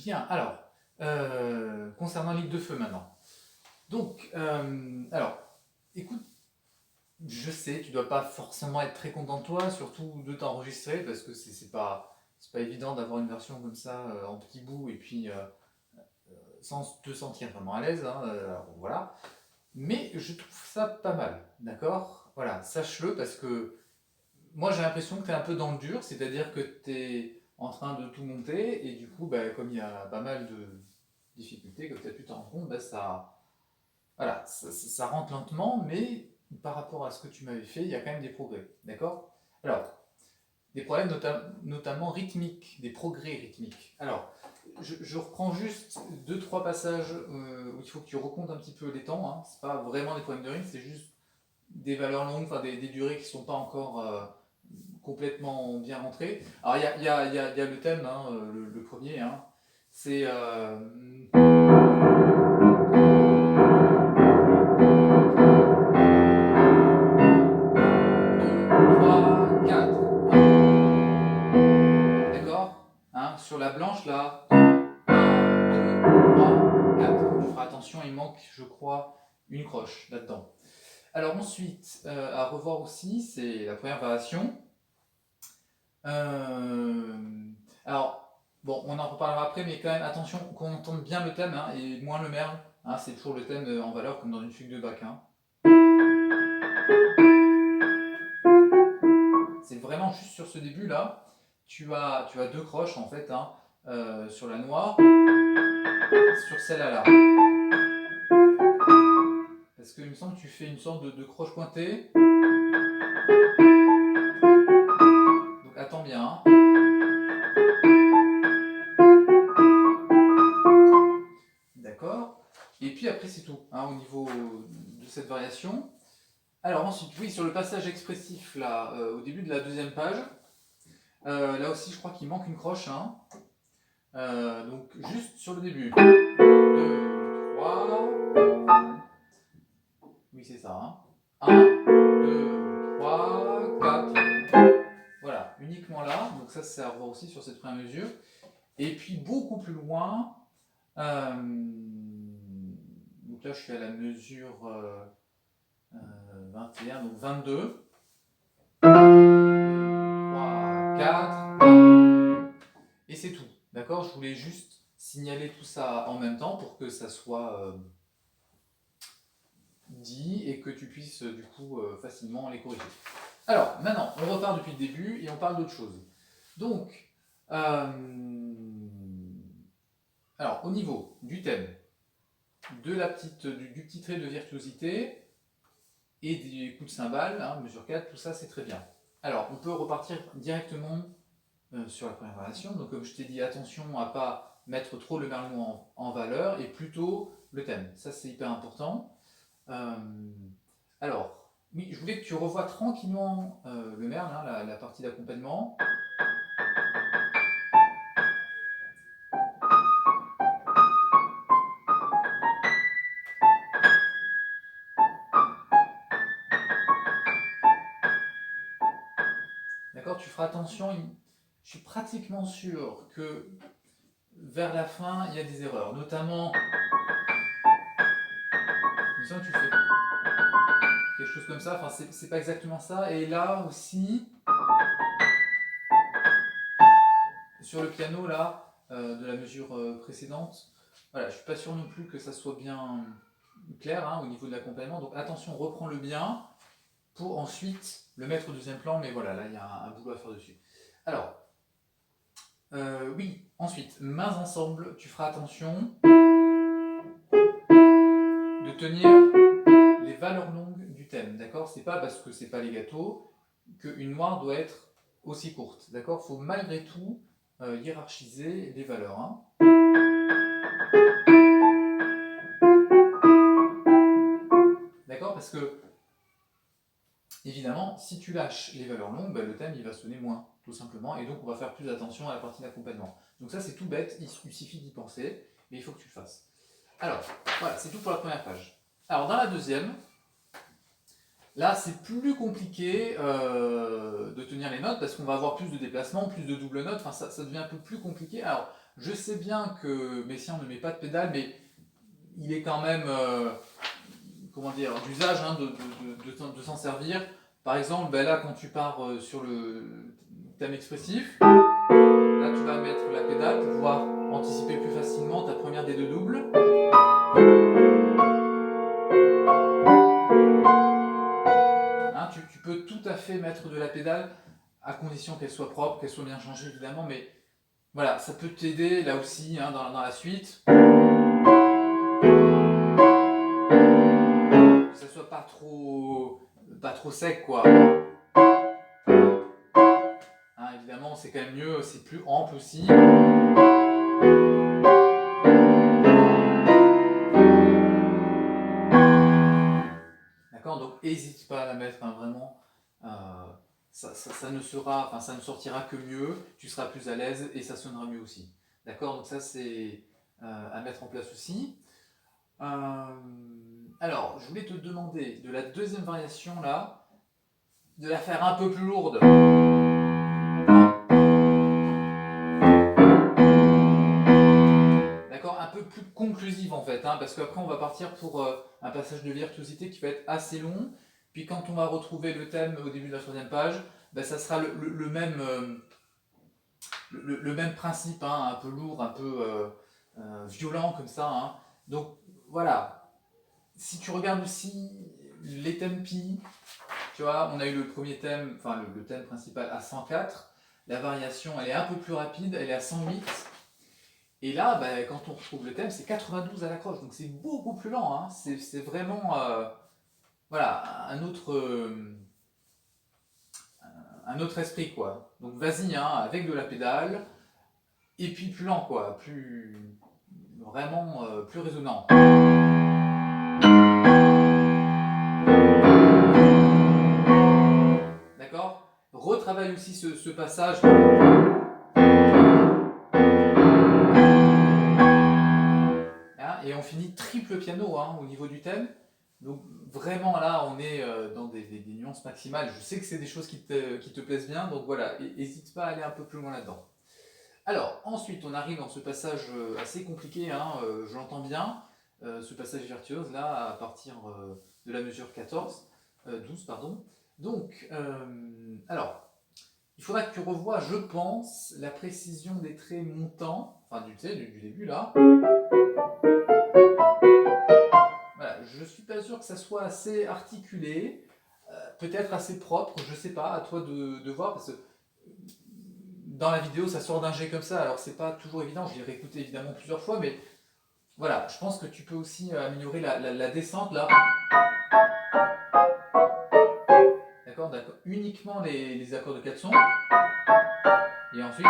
Bien, alors, concernant Ligue de Feu maintenant. Donc, alors, écoute, je sais, tu dois pas forcément être très content de toi, surtout de t'enregistrer, parce que c'est pas évident d'avoir une version comme ça en petit bout et puis sans te sentir vraiment à l'aise, hein, alors, voilà. Mais je trouve ça pas mal, d'accord? Voilà, sache-le parce que moi j'ai l'impression que tu es un peu dans le dur, c'est-à-dire que tu es en train de tout monter et du coup, bah, comme il y a pas mal de difficultés, comme tu as pu t'en rendre compte, bah, voilà, ça rentre lentement, mais par rapport à ce que tu m'avais fait, il y a quand même des progrès, d'accord? Alors, des problèmes notamment rythmiques, des progrès rythmiques. Alors, je reprends juste deux, trois passages où il faut que tu recomptes un petit peu les temps, hein. C'est pas vraiment des problèmes de rythme, c'est juste des valeurs longues, enfin des durées qui ne sont pas encore complètement bien rentrées. Alors, il y a le thème, hein, le premier, hein, c'est 3, 4. D'accord, hein, sur la blanche là, 1, 2, 3, 4. Tu feras attention, il manque, je crois, une croche là-dedans. Alors ensuite, à revoir aussi, c'est la première variation. Alors, bon, on en reparlera après, mais quand même, attention qu'on entende bien le thème, hein, et moins le merle, hein, c'est toujours le thème en valeur comme dans une fugue de Bach, hein. C'est vraiment juste sur ce début là, tu as deux croches en fait, hein, sur la noire, sur celle-là là. Parce qu'il me semble que tu fais une sorte de croche pointée. Donc attends bien, hein. D'accord. Et puis après c'est tout, hein, au niveau de cette variation. Alors ensuite, oui, sur le passage expressif là, au début de la deuxième page, là aussi je crois qu'il manque une croche, hein. Donc juste sur le début. 2, 3. Oui, c'est ça, hein. 1, 2, 3, 4. Voilà, uniquement là. Donc ça, c'est à revoir aussi sur cette première mesure. Et puis beaucoup plus loin, donc là je suis à la mesure 21, donc 22. 2, 3, 4. Et c'est tout. D'accord? Je voulais juste signaler tout ça en même temps pour que ça soit dit et que tu puisses du coup facilement les corriger. Alors, maintenant, on repart depuis le début et on parle d'autre chose. Donc, alors, au niveau du thème, du petit trait de virtuosité et des coups de cymbale, hein, mesure 4, tout ça c'est très bien. Alors, on peut repartir directement sur la première variation. Donc, comme je t'ai dit, attention à ne pas mettre trop le merlot en valeur et plutôt le thème. Ça, c'est hyper important. Euh, alors, oui, je voulais que tu revoies tranquillement le merle, hein, la partie d'accompagnement. D'accord, tu feras attention. Je suis pratiquement sûr que vers la fin, il y a des erreurs. Notamment, il me semble que tu fais quelque chose comme ça. Enfin, c'est pas exactement ça. Et là aussi, sur le piano, là, de la mesure précédente, voilà, je suis pas sûr non plus que ça soit bien clair, hein, au niveau de l'accompagnement. Donc attention, reprends-le bien pour ensuite le mettre au deuxième plan. Mais voilà, là, il y a un boulot à faire dessus. Alors, oui, ensuite, mains ensemble, tu feras attention de tenir les valeurs longues du thème, d'accord? C'est pas parce que c'est pas les gâteaux qu'une noire doit être aussi courte, d'accord? Faut malgré tout hiérarchiser les valeurs, hein. D'accord? Parce que, évidemment, si tu lâches les valeurs longues, bah, le thème il va sonner moins, tout simplement, et donc on va faire plus attention à la partie d'accompagnement. Donc ça c'est tout bête, il suffit d'y penser, mais il faut que tu le fasses. Alors, voilà, c'est tout pour la première page. Alors dans la deuxième, là, c'est plus compliqué de tenir les notes parce qu'on va avoir plus de déplacements, plus de double notes, enfin, ça devient un peu plus compliqué. Alors, Je sais bien que Messiaen ne met pas de pédale, mais il est quand même, comment dire, d'usage hein, de s'en servir. Par exemple, ben là, quand tu pars sur le thème expressif, là, tu vas mettre la pédale pour pouvoir anticiper plus facilement ta première des deux doubles. Hein, tu peux tout à fait mettre de la pédale, à condition qu'elle soit propre, qu'elle soit bien changée évidemment, mais voilà, ça peut t'aider là aussi hein, dans la suite. Que ça soit pas trop sec quoi. Hein, évidemment, c'est quand même mieux, c'est plus ample aussi. D'accord, donc n'hésite pas à la mettre hein, vraiment. Ça ne sortira que mieux, tu seras plus à l'aise et ça sonnera mieux aussi. D'accord, donc ça c'est à mettre en place aussi. Alors, je voulais te demander de la deuxième variation là, de la faire un peu plus lourde. D'accord, un peu plus conclusive en fait, hein, parce qu'après on va partir pour un passage de virtuosité qui va être assez long. Puis quand on va retrouver le thème au début de la troisième page, ben, ça sera le même, le même principe, hein, un peu lourd, un peu violent comme ça. Hein. Donc voilà, si tu regardes aussi les thèmes pi, tu vois, on a eu le premier thème, enfin le thème principal à 104, la variation elle est un peu plus rapide, elle est à 108. Et là, bah, quand on retrouve le thème, c'est 92 à l'accroche, donc c'est beaucoup plus lent. Hein. C'est vraiment voilà, un autre esprit. Quoi. Donc vas-y, hein, avec de la pédale, et puis plus lent, quoi, vraiment plus résonnant. D'accord. Retravaille aussi ce passage. Hein, et on finit triple piano hein, au niveau du thème. Donc vraiment là, on est dans des nuances maximales. Je sais que c'est des choses qui te plaisent bien, donc voilà, n'hésite pas à aller un peu plus loin là-dedans. Alors ensuite, on arrive dans ce passage assez compliqué, hein, je l'entends bien, ce passage virtuose là, à partir de la mesure 12, pardon. Donc, alors, il faudra que tu revoies, je pense, la précision des traits montants, enfin du début là. Voilà, je suis pas sûr que ça soit assez articulé, peut-être assez propre, je sais pas, à toi de voir, parce que dans la vidéo ça sort d'un jet comme ça, alors c'est pas toujours évident, je l'ai réécouté évidemment plusieurs fois, mais voilà, je pense que tu peux aussi améliorer la descente là. D'accord, uniquement les accords de 4 sons, et ensuite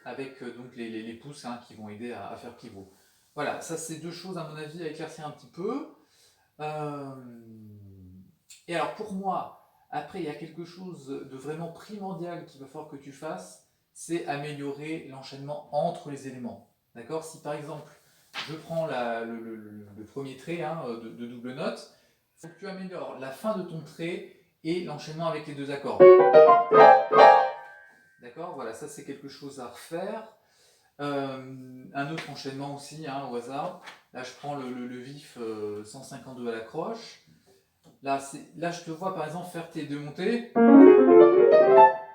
avec donc les pouces hein, qui vont aider à faire pivot. Voilà, ça c'est deux choses à mon avis à éclaircir un petit peu. Et alors pour moi, après il y a quelque chose de vraiment primordial qu'il va falloir que tu fasses, c'est améliorer l'enchaînement entre les éléments. D'accord. Si par exemple, je prends le premier trait hein, de double note, il faut que tu améliores la fin de ton trait et l'enchaînement avec les deux accords. D'accord. Voilà, ça c'est quelque chose à refaire. Un autre enchaînement aussi, hein, au hasard. Là, je prends le vif 152 à la croche. Là, je te vois par exemple faire tes deux montées.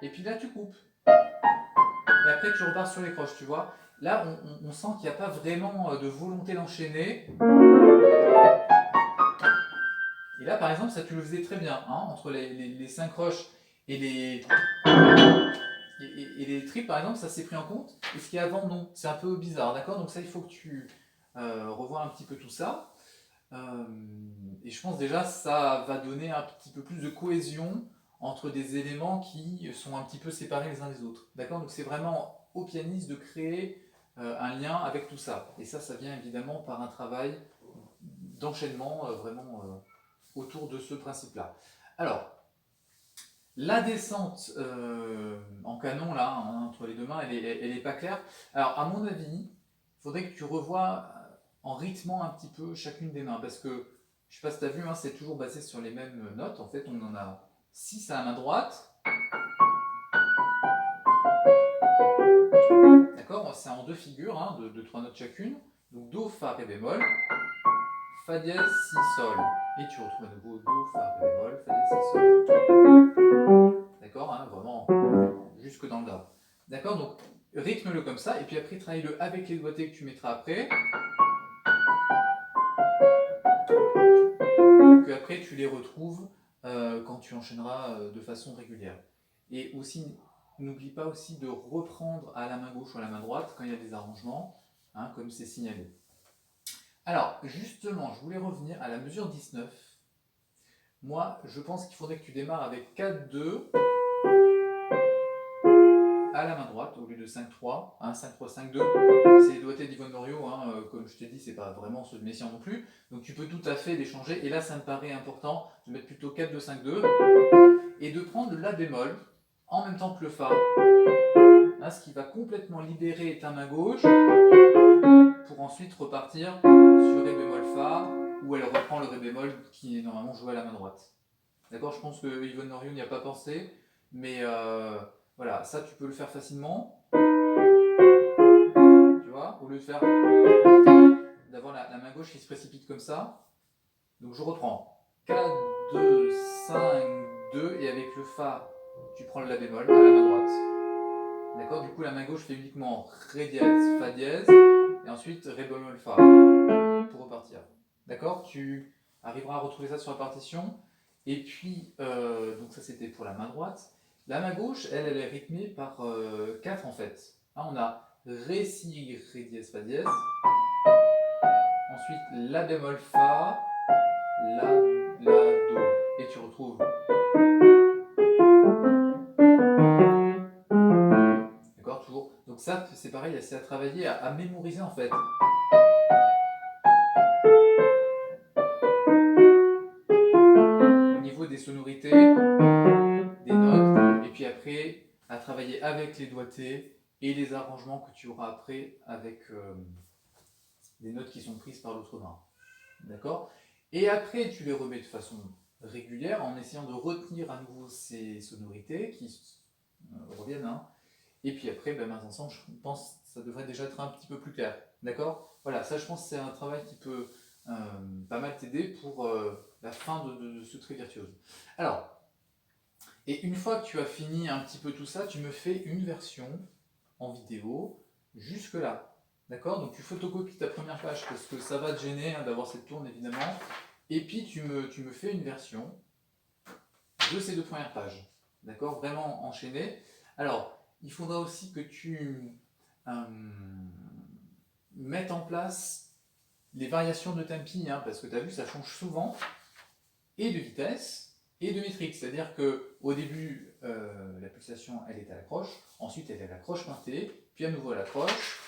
Et puis là, tu coupes. Et après, tu repars sur les croches, tu vois. Là, on sent qu'il n'y a pas vraiment de volonté d'enchaîner. Et là, par exemple, ça, tu le faisais très bien. Hein, entre les 5 croches et les triples, par exemple, ça s'est pris en compte. Et ce qui est avant, non. C'est un peu bizarre, d'accord. Donc ça, il faut que tu revoies un petit peu tout ça. Et je pense déjà ça va donner un petit peu plus de cohésion entre des éléments qui sont un petit peu séparés les uns des autres. D'accord. Donc c'est vraiment au pianiste de créer un lien avec tout ça. Et ça vient évidemment par un travail d'enchaînement vraiment autour de ce principe-là. Alors, la descente en canon, là, hein, entre les deux mains, elle est pas claire. Alors, à mon avis, il faudrait que tu revoies en rythmant un petit peu chacune des mains, parce que, je sais pas si tu as vu, hein, c'est toujours basé sur les mêmes notes. En fait, on en a 6 à la main droite. d'accord? C'est en deux figures, hein, de 3 notes chacune. Donc Do, Fa, Ré bémol, Fa dièse, Si, Sol. Et tu retrouves à nouveau Do, Fa, Ré bémol, Fa dièse, Si, Sol. D'accord, hein, vraiment jusque dans le grave. D'accord, donc rythme-le comme ça, et puis après travaille-le avec les doigtés que tu mettras après. Que après tu les retrouves quand tu enchaîneras de façon régulière. Et aussi, n'oublie pas aussi de reprendre à la main gauche ou à la main droite quand il y a des arrangements, hein, comme c'est signalé. Alors, justement, je voulais revenir à la mesure 19. Moi, je pense qu'il faudrait que tu démarres avec 4-2 à la main droite au lieu de 5-3, hein, 5-3-5-2. C'est les doigtés d'Yvonne Loriot, hein, comme je t'ai dit, c'est pas vraiment ceux de Messiaen non plus. Donc tu peux tout à fait les changer. Et là, ça me paraît important de mettre plutôt 4-2-5-2 et de prendre le La bémol en même temps que le Fa, hein, ce qui va complètement libérer ta main gauche pour ensuite repartir sur Ré bémol Fa, où elle reprend le Ré bémol qui est normalement joué à la main droite. D'accord, je pense que Yvonne Loriot n'y a pas pensé, mais voilà, ça tu peux le faire facilement. Tu vois, au lieu de faire d'avoir la main gauche qui se précipite comme ça. Donc je reprends 4, 2, 5, 2, et avec le Fa, tu prends le La bémol à la main droite. D'accord, du coup la main gauche fait uniquement Ré dièse, Fa dièse, et ensuite Ré bémol Fa, pour repartir. D'accord, tu arriveras à retrouver ça sur la partition. Et puis, donc ça c'était pour la main droite. La main gauche, elle est rythmée par 4 en fait. Hein, on a Ré, Si, Ré dièse, Fa dièse. Ensuite, La bémol Fa, La, Do. Et tu retrouves. D'accord, toujours. Donc ça, c'est pareil, c'est à travailler, à mémoriser en fait. Au niveau des sonorités, des notes, et puis après, à travailler avec les doigtés et les arrangements que tu auras après avec des notes qui sont prises par l'autre main. D'accord? Et après, tu les remets de façon régulière en essayant de retenir à nouveau ces sonorités qui reviennent. Hein. Et puis après, ben, ensemble, je pense que ça devrait déjà être un petit peu plus clair. D'accord? Voilà, ça je pense que c'est un travail qui peut pas mal t'aider pour la fin de ce trait virtuose. Alors, et une fois que tu as fini un petit peu tout ça, tu me fais une version en vidéo jusque là. D'accord? Donc tu photocopies ta première page parce que ça va te gêner hein, d'avoir cette tourne évidemment. Et puis tu me fais une version de ces deux premières pages. D'accord? Vraiment enchaîné. Alors, il faudra aussi que tu mettes en place les variations de tempi, hein, parce que tu as vu, ça change souvent, et de vitesse, et de métrique. C'est-à-dire qu'au début, la pulsation, elle est à la croche, ensuite elle est à la croche pointée, puis à nouveau à la croche,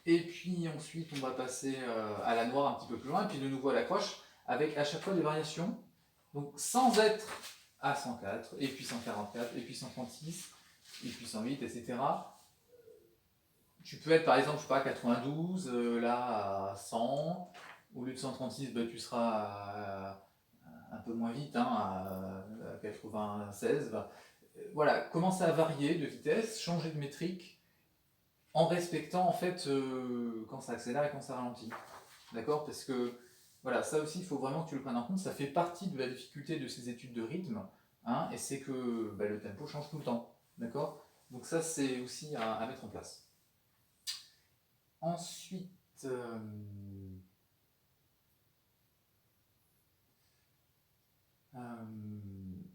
et puis ensuite on va passer à la noire un petit peu plus loin, et puis de nouveau à la croche, avec à chaque fois des variations, donc sans être à 104, et puis 144, et puis 136, et puis 108, etc. Tu peux être par exemple, je sais pas, 92, là à 100, au lieu de 136, bah, tu seras un peu moins vite, hein, à 96. Bah, voilà, commencer à varier de vitesse, changer de métrique, en respectant en fait quand ça accélère et quand ça ralentit. D'accord? Parce que voilà, ça aussi, il faut vraiment que tu le prennes en compte. Ça fait partie de la difficulté de ces études de rythme, hein, et c'est que bah, le tempo change tout le temps. D'accord? Donc ça, c'est aussi à mettre en place. Ensuite,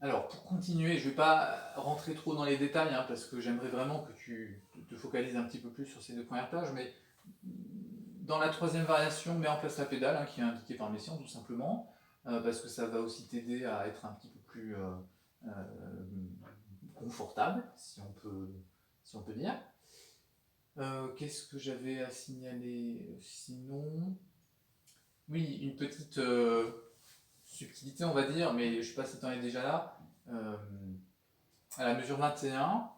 alors pour continuer, je ne vais pas rentrer trop dans les détails hein, parce que j'aimerais vraiment que tu te focalises un petit peu plus sur ces deux premières pages, mais dans la troisième variation, mets en place la pédale hein, qui est indiquée par Messiaen tout simplement, parce que ça va aussi t'aider à être un petit peu plus confortable, si on peut dire. Qu'est-ce que j'avais à signaler sinon? Oui, une petite subtilité, on va dire, mais je ne sais pas si tu en es déjà là. À la mesure 21,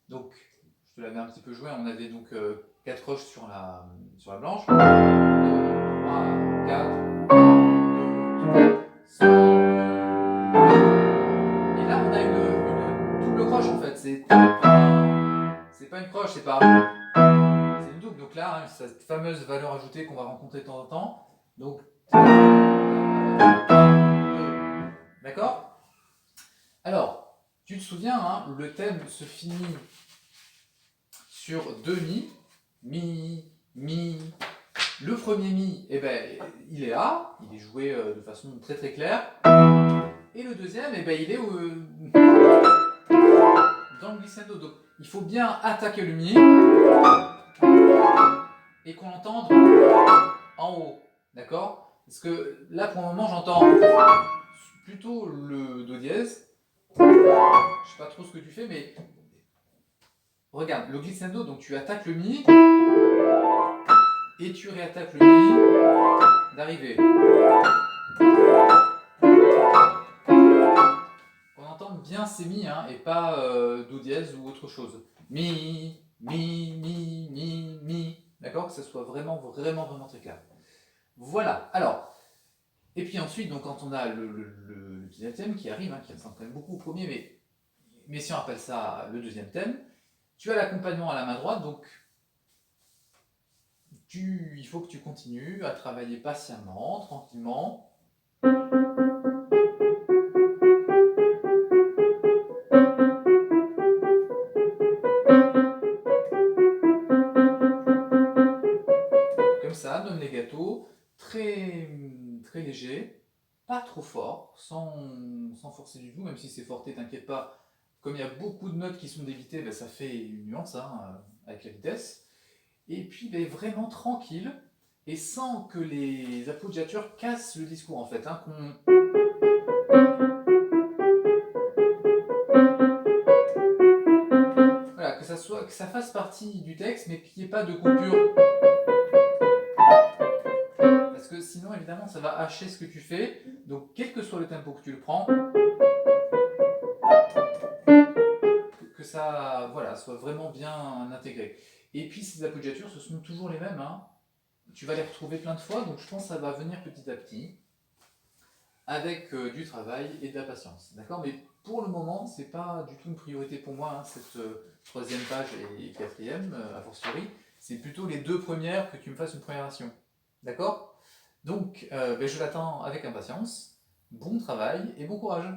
donc je te l'avais un petit peu joué, on avait donc 4 roches sur la blanche. 2, 3, 4, 1, 2, 3, sol. Et là, on a une double croche en fait. C'est pas une croche, c'est pas... C'est une double. Donc là, hein, cette fameuse valeur ajoutée qu'on va rencontrer de temps en temps. Donc, d'accord? Alors, tu te souviens, hein, le thème se finit sur deux mi. Mi, mi. Le premier mi, eh ben, il est là, il est joué de façon très très claire. Et le deuxième, eh ben, il est dans le glissando. Donc, il faut bien attaquer le mi et qu'on l'entende en haut. D'accord? Parce que là, pour le moment, j'entends plutôt le do dièse. Je sais pas trop ce que tu fais, mais regarde, le glissando, donc tu attaques le mi et tu réattaques le mi d'arrivée. On entend bien ces mi, hein, et pas do dièse ou autre chose. Mi, mi, mi, mi, mi. D'accord? Que ça soit vraiment, vraiment, vraiment très clair. Voilà. Alors, et puis ensuite, donc, quand on a le deuxième thème qui arrive, hein, qui ressemble quand même beaucoup au premier, mais si on appelle ça le deuxième thème, tu as l'accompagnement à la main droite, donc il faut que tu continues à travailler patiemment, tranquillement. Comme ça, non legato, très, très léger, pas trop fort, sans forcer du tout, même si c'est forté, t'inquiète pas. Comme il y a beaucoup de notes qui sont débitées, ben, ça fait une nuance hein, avec la vitesse. Et puis ben, vraiment tranquille, et sans que les appoggiatures cassent le discours en fait. Hein, voilà, que ça fasse partie du texte, mais qu'il n'y ait pas de coupure. Parce que sinon, évidemment, ça va hacher ce que tu fais. Donc, quel que soit le tempo que tu le prends, que ça voilà, soit vraiment bien intégré. Et puis, ces appoggiatures, ce sont toujours les mêmes. Hein. Tu vas les retrouver plein de fois, donc je pense que ça va venir petit à petit, avec du travail et de la patience. D'accord? Mais pour le moment, c'est pas du tout une priorité pour moi, hein, cette troisième page et quatrième, a fortiori. C'est plutôt les deux premières que tu me fasses une première version. D'accord? Donc, ben, je l'attends avec impatience. Bon travail et bon courage!